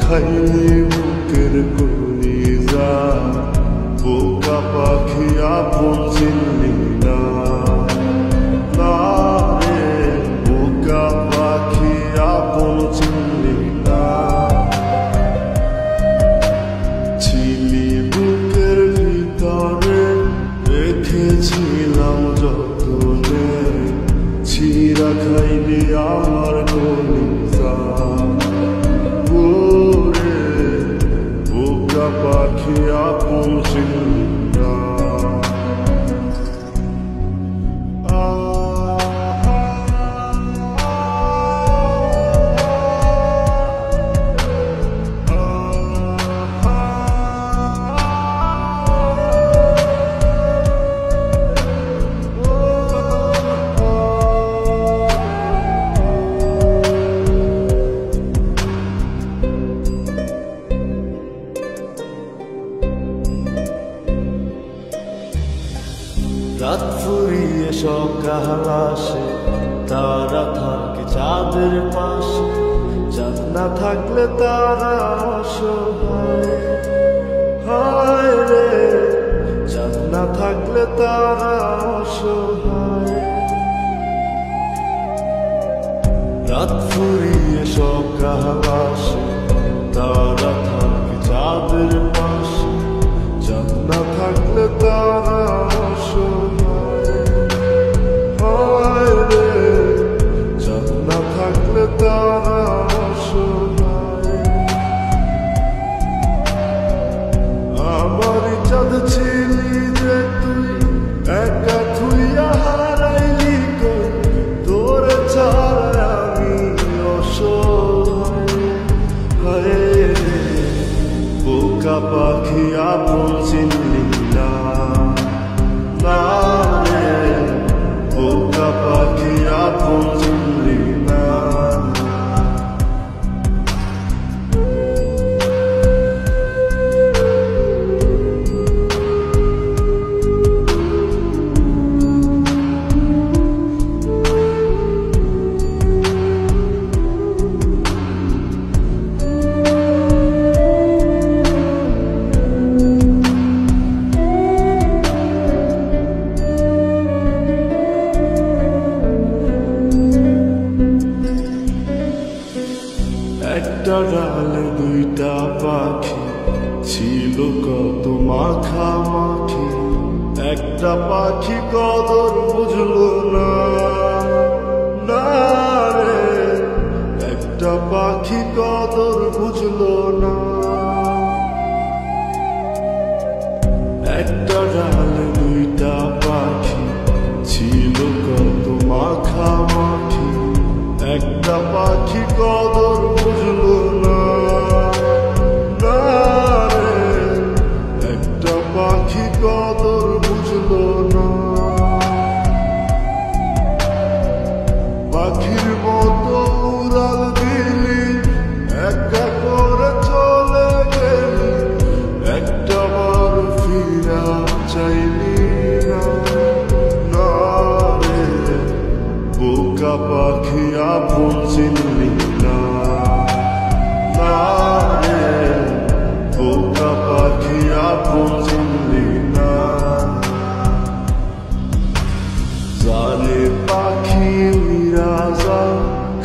খাইলি বুকের কলিজা, বোকা পাখি আপন চিনলি না। না রে বোকা পাখি আপন চিনলি না। ছিলি বুকের ভিতরে রেখেছিলাম যতনে, ছিঁড়া খাইলি আমার কলিজা। বোকা পাখি আপন চিনলি না। রাত ফুরিয়ে সকাল আসে, তারা থাকে চাঁদের পাশে। চাঁদ না থাকলে তারা অসহায়, হায় রে চাঁদ না থাকলে তারা অসহায়। রাত ফুরিয়ে সকাল আসে, তারা থাকে চাঁদের পাশে। চাঁদ না থাকলে তারা অসহায়, হায় রে চাঁদ না থাকলে তারা অসহায়। আমারই চাঁদ ছিলি যে তুই, একা থুইয়া হারাইলি কই, তোর ছাড়া আমি অসহায়। হায় রে বোকা পাখি আপন চিনলি না। না রে বোকা পাখি আপন চিনলি না। একটা ডালে দুইটা পাখি, ছিল কত মাখামাখি। একটা পাখি কদর বুঝলো না। না রে একটা পাখি কদর বুঝলো না। একটা ডালে দুইটা পাখি, ছিল কত মাখামাখি। একটা পাখি কদর বুঝলো না। না রে একটা পাখি কদর বুঝলো না। পাখির মতো উড়াল দিলি, একা করে চলে গেলি, একটা বার ফিরা চাইলি না। না রে বোকা পাখি আপন চিনলি না। না রে বোকা পাখি আপন চিনলি না। জালে পাখি উড়া যা,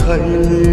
খাইলি